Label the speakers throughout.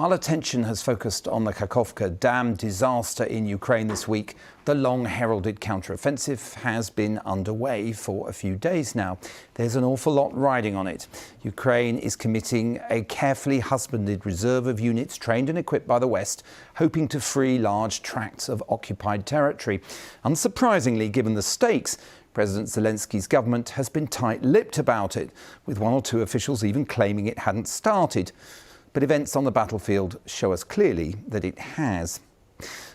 Speaker 1: While attention has focused on the Kakhovka Dam disaster in Ukraine this week, the long-heralded counter-offensive has been underway for a few days now. There's an awful lot riding on it. Ukraine is committing a carefully husbanded reserve of units trained and equipped by the West, hoping to free large tracts of occupied territory. Unsurprisingly, given the stakes, President Zelensky's government has been tight-lipped about it, with one or two officials even claiming it hadn't started. But events on the battlefield show us clearly that it has.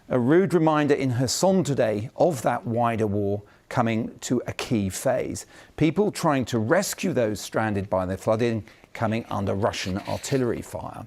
Speaker 1: A rude reminder in Kherson today of that wider war coming to a key phase. People trying to rescue those stranded by the flooding coming under Russian artillery fire.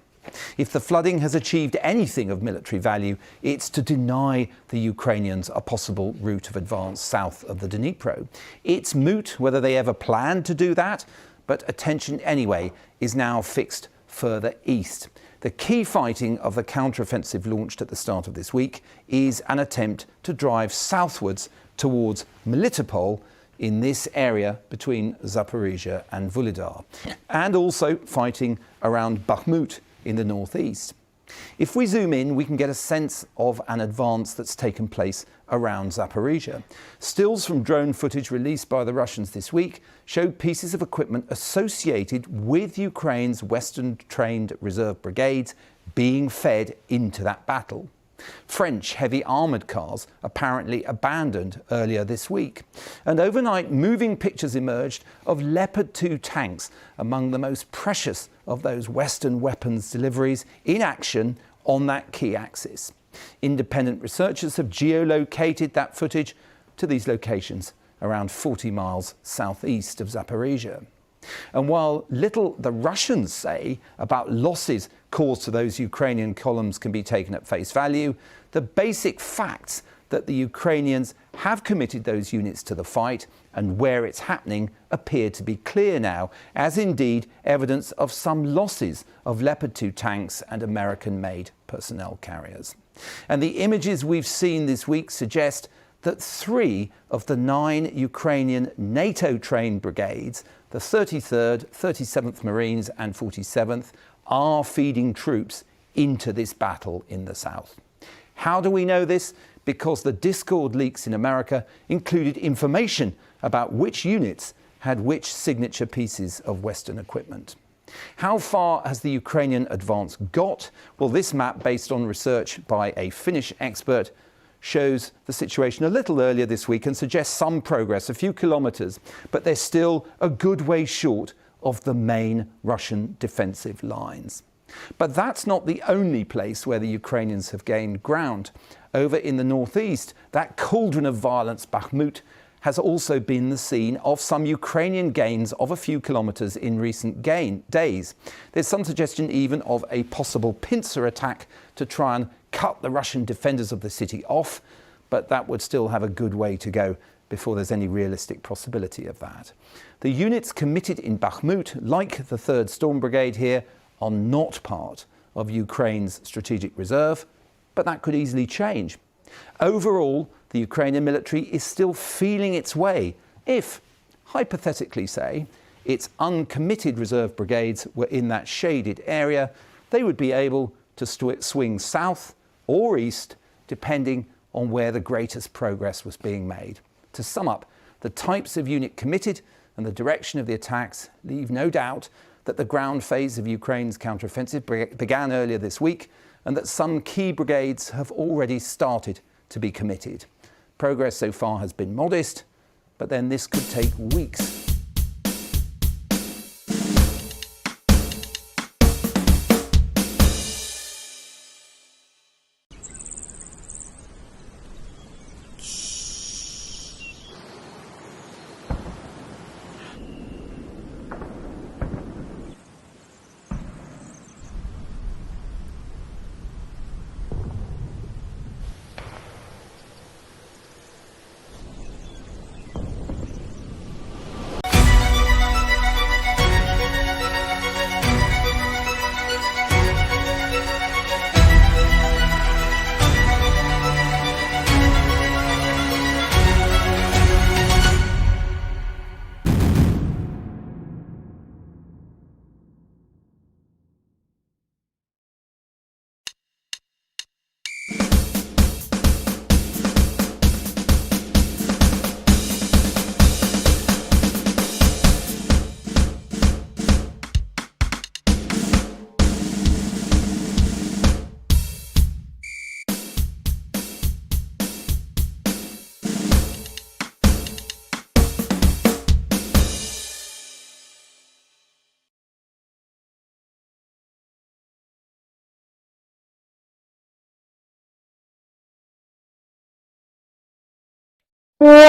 Speaker 1: If the flooding has achieved anything of military value, it's to deny the Ukrainians a possible route of advance south of the Dnipro. It's moot whether they ever planned to do that, but attention anyway is now fixed further east. The key fighting of the counteroffensive launched at the start of this week is an attempt to drive southwards towards Melitopol in this area between Zaporizhia and Vuhledar, and also fighting around Bakhmut in the northeast. If we zoom in, we can get a sense of an advance that's taken place around Zaporizhia. Stills from drone footage released by the Russians this week showed pieces of equipment associated with Ukraine's Western-trained reserve brigades being fed into that battle. French heavy armoured cars apparently abandoned earlier this week. And overnight, moving pictures emerged of Leopard 2 tanks, among the most precious of those Western weapons deliveries, in action on that key axis. Independent researchers have geolocated that footage to these locations around 40 miles southeast of Zaporizhia. And while little the Russians say about losses caused to those Ukrainian columns can be taken at face value, the basic facts that the Ukrainians have committed those units to the fight and where it's happening appear to be clear now, as indeed evidence of some losses of Leopard 2 tanks and American-made personnel carriers. And the images we've seen this week suggest that 3 of the 9 Ukrainian NATO-trained brigades, the 33rd, 37th Marines and 47th, are feeding troops into this battle in the south. How do we know this? Because the Discord leaks in America included information about which units had which signature pieces of Western equipment. How far has the Ukrainian advance got? Well, this map, based on research by a Finnish expert, shows the situation a little earlier this week and suggests some progress, a few kilometres, but they're still a good way short of the main Russian defensive lines. But that's not the only place where the Ukrainians have gained ground. Over in the northeast, that cauldron of violence, Bakhmut, has also been the scene of some Ukrainian gains of a few kilometres in recent days. There's some suggestion even of a possible pincer attack to try and cut the Russian defenders of the city off, but that would still have a good way to go before there's any realistic possibility of that. The units committed in Bakhmut, like the 3rd Storm Brigade here, are not part of Ukraine's strategic reserve, but that could easily change. Overall, the Ukrainian military is still feeling its way if, hypothetically say, its uncommitted reserve brigades were in that shaded area. They would be able to swing south or east, depending on where the greatest progress was being made. To sum up, the types of unit committed and the direction of the attacks leave no doubt that the ground phase of Ukraine's counteroffensive began earlier this week, and that some key brigades have already started to be committed. Progress so far has been modest, but then this could take weeks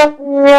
Speaker 2: you.